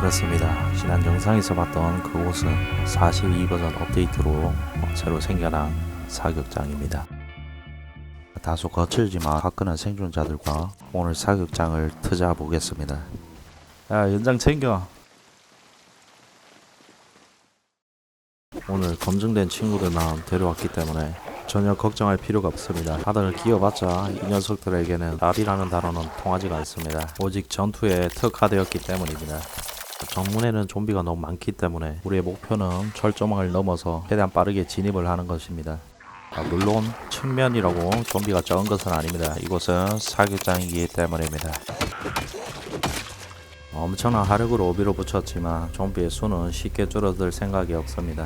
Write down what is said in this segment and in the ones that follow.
그렇습니다. 지난 영상에서 봤던 그곳은 42버전 업데이트로 새로 생겨난 사격장입니다. 다소 거칠지만 화끈한 생존자들과 오늘 사격장을 트자 보겠습니다. 야, 연장 챙겨. 오늘 검증된 친구들만 데려왔기 때문에 전혀 걱정할 필요가 없습니다. 다들 기어봤자 이 녀석들에게는 답이라는 단어는 통하지가 않습니다. 오직 전투에 특화되었기 때문입니다. 정문에는 좀비가 너무 많기 때문에 우리의 목표는 철조망을 넘어서 최대한 빠르게 진입을 하는 것입니다. 물론 측면이라고 좀비가 적은 것은 아닙니다. 이곳은 사격장이기 때문입니다. 엄청난 화력으로 밀어붙였지만 좀비의 수는 쉽게 줄어들 생각이 없습니다.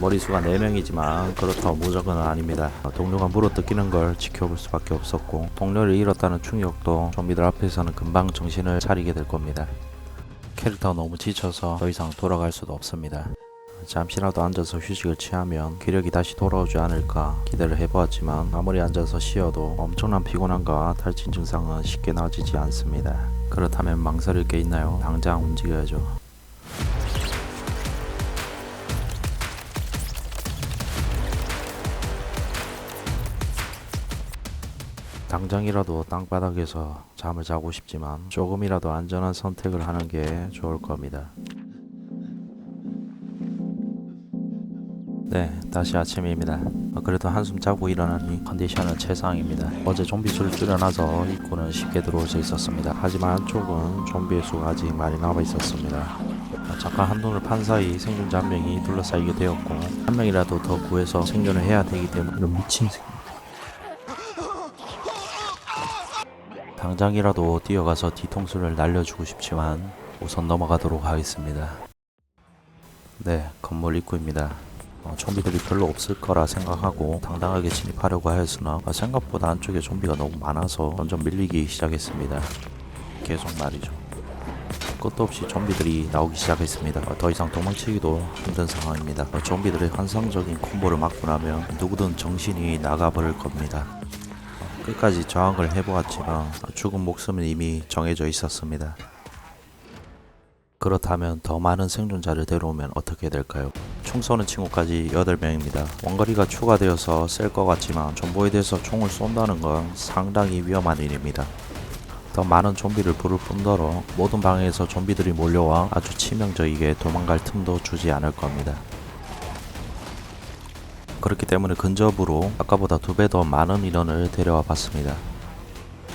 머리수가 4명이지만 그렇다고 무조건은 아닙니다. 동료가 물어뜯기는 걸 지켜볼 수밖에 없었고 동료를 잃었다는 충격도 좀비들 앞에서는 금방 정신을 차리게 될 겁니다. 캐릭터가 너무 지쳐서 더 이상 돌아갈 수도 없습니다. 잠시라도 앉아서 휴식을 취하면 기력이 다시 돌아오지 않을까 기대를 해보았지만 아무리 앉아서 쉬어도 엄청난 피곤함과 탈진 증상은 쉽게 나아지지 않습니다. 그렇다면 망설일 게 있나요? 당장 움직여야죠. 당장이라도 땅바닥에서 잠을 자고 싶지만 조금이라도 안전한 선택을 하는 게 좋을 겁니다. 네, 다시 아침입니다. 그래도 한숨 자고 일어나니 컨디션은 최상입니다. 어제 좀비 수를 줄여놔서 입구는 쉽게 들어올 수 있었습니다. 하지만 안쪽은 좀비의 수가 아직 많이 남아 있었습니다. 잠깐 한눈을 판 사이 생존자 한 명이 둘러싸이게 되었고 한 명이라도 더 구해서 생존을 해야 되기 때문에 이런 미친 새끼. 당장이라도 뛰어가서 뒤통수를 날려주고 싶지만 우선 넘어가도록 하겠습니다. 네, 건물 입구입니다. 좀비들이 별로 없을 거라 생각하고 당당하게 진입하려고 하였으나 생각보다 안쪽에 좀비가 너무 많아서 점점 밀리기 시작했습니다. 계속 말이죠. 끝도 없이 좀비들이 나오기 시작했습니다. 더 이상 도망치기도 힘든 상황입니다. 좀비들의 환상적인 콤보를 맞고 나면 누구든 정신이 나가버릴 겁니다. 끝까지 저항을 해보았지만 죽은 목숨은 이미 정해져 있었습니다. 그렇다면 더 많은 생존자를 데려오면 어떻게 될까요? 총 쏘는 친구까지 8명입니다. 원거리가 추가되어서 셀 것 같지만 존버에 대해서 총을 쏜다는 건 상당히 위험한 일입니다. 더 많은 좀비를 부를 뿐더러 모든 방에서 좀비들이 몰려와 아주 치명적이게 도망갈 틈도 주지 않을 겁니다. 그렇기 때문에 근접으로 아까보다 2배 더 많은 인원을 데려와 봤습니다.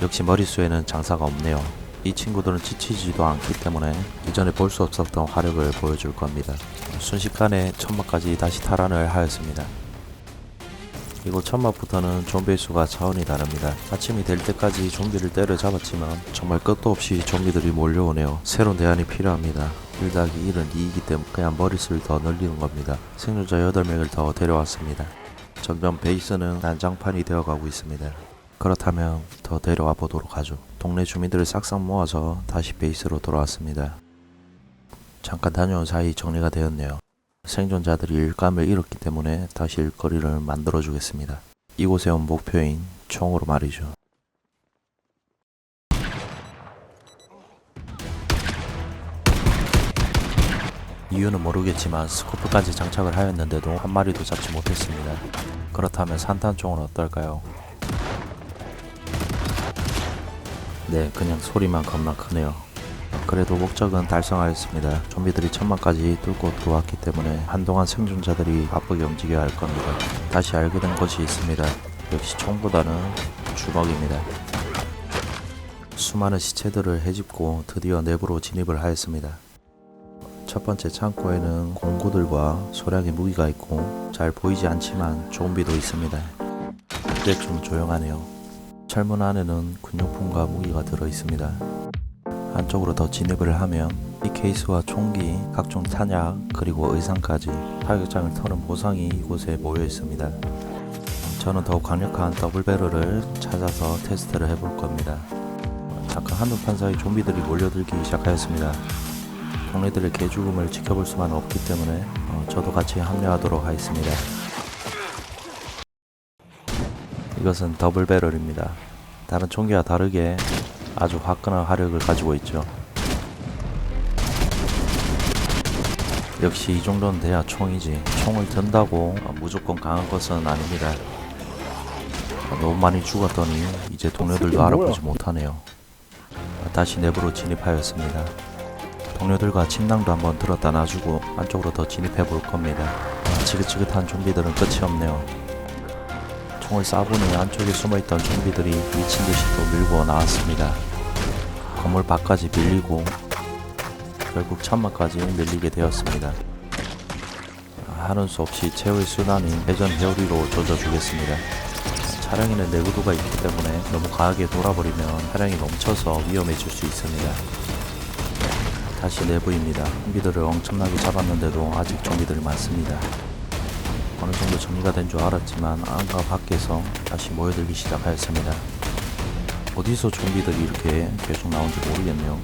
역시 머릿수에는 장사가 없네요. 이 친구들은 지치지도 않기 때문에 이전에 볼 수 없었던 화력을 보여줄 겁니다. 순식간에 천막까지 다시 탈환을 하였습니다. 이곳 천막부터는 좀비의 수가 차원이 다릅니다. 아침이 될 때까지 좀비를 때려잡았지만 정말 끝도 없이 좀비들이 몰려오네요. 새로운 대안이 필요합니다. 1더하기 1은 2이기 때문에 그냥 머릿수를 더 늘리는 겁니다. 생존자 8명을 더 데려왔습니다. 점점 베이스는 난장판이 되어가고 있습니다. 그렇다면 더 데려와 보도록 하죠. 동네 주민들을 싹싹 모아서 다시 베이스로 돌아왔습니다. 잠깐 다녀온 사이 정리가 되었네요. 생존자들이 일감을 잃었기 때문에 다시 일거리를 만들어 주겠습니다. 이곳에 온 목표인 총으로 말이죠. 이유는 모르겠지만 스코프까지 장착을 하였는데도 한 마리도 잡지 못했습니다. 그렇다면 산탄총은 어떨까요? 네, 그냥 소리만 겁나 크네요. 그래도 목적은 달성하였습니다. 좀비들이 천막까지 뚫고 들어왔기 때문에 한동안 생존자들이 바쁘게 움직여야 할 겁니다. 다시 알게 된 것이 있습니다. 역시 총보다는 주먹입니다. 수많은 시체들을 헤집고 드디어 내부로 진입을 하였습니다. 첫 번째 창고에는 공구들과 소량의 무기가 있고 잘 보이지 않지만 좀비도 있습니다. 근데 좀 조용하네요. 철문 안에는 군용품과 무기가 들어 있습니다. 안쪽으로 더 진입을 하면 이 케이스와 총기, 각종 탄약, 그리고 의상까지 사격장을 터는 보상이 이곳에 모여 있습니다. 저는 더욱 강력한 더블배럴을 찾아서 테스트를 해볼 겁니다. 잠깐 한눈 판 사이 좀비들이 몰려들기 시작하였습니다. 동네들의 개죽음을 지켜볼 수만 없기 때문에 저도 같이 합류하도록 하겠습니다. 이것은 더블배럴입니다. 다른 총기와 다르게 아주 화끈한 화력을 가지고 있죠. 역시 이 정도는 돼야 총이지. 총을 든다고 무조건 강한 것은 아닙니다. 너무 많이 죽었더니 이제 동료들도 알아보지 못하네요. 다시 내부로 진입하였습니다. 동료들과 침낭도 한번 들었다 놔주고 안쪽으로 더 진입해 볼 겁니다. 지긋지긋한 좀비들은 끝이 없네요. 총을 쏴보니 안쪽에 숨어있던 좀비들이 미친 듯이 또 밀고 나왔습니다. 건물 밖까지 밀리고 결국 천막까지 밀리게 되었습니다. 하는 수 없이 최후의 수단인 회전 회오리로 조져주겠습니다. 차량에는 내구도가 있기 때문에 너무 강하게 돌아버리면 차량이 멈춰서 위험해질 수 있습니다. 다시 내부입니다. 좀비들을 엄청나게 잡았는데도 아직 좀비들이 많습니다. 어느 정도 정리가 된 줄 알았지만 안과 밖에서 다시 모여들기 시작하였습니다. 어디서 좀비들이 이렇게 계속 나온지 모르겠네요.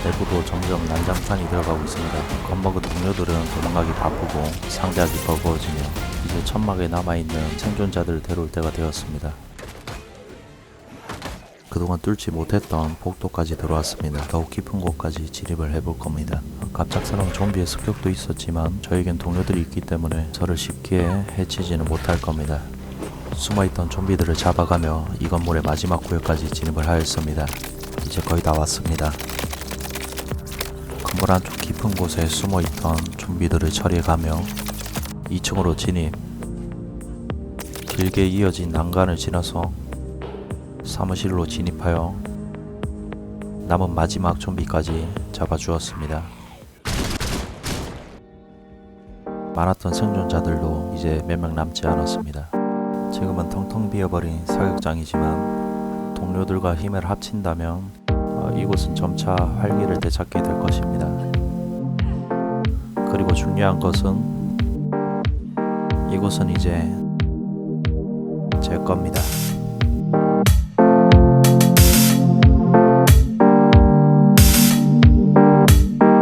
내부도 점점 난장판이 되어가고 있습니다. 겁먹은 동료들은 도망가기 바쁘고 상대하기 버거워지며 이제 천막에 남아있는 생존자들을 데려올 때가 되었습니다. 그동안 뚫지 못했던 복도까지 들어왔습니다. 더욱 깊은 곳까지 진입을 해볼 겁니다. 갑작스러운 좀비의 습격도 있었지만 저에겐 동료들이 있기 때문에 저를 쉽게 해치지는 못할 겁니다. 숨어있던 좀비들을 잡아가며 이 건물의 마지막 구역까지 진입을 하였습니다. 이제 거의 다 왔습니다. 건물 안쪽 깊은 곳에 숨어있던 좀비들을 처리해가며 2층으로 진입. 길게 이어진 난간을 지나서 사무실로 진입하여 남은 마지막 좀비까지 잡아주었습니다. 많았던 생존자들도 이제 몇 명 남지 않았습니다. 지금은 텅텅 비어버린 사격장이지만 동료들과 힘을 합친다면 이곳은 점차 활기를 되찾게 될 것입니다. 그리고 중요한 것은 이곳은 이제 제 겁니다.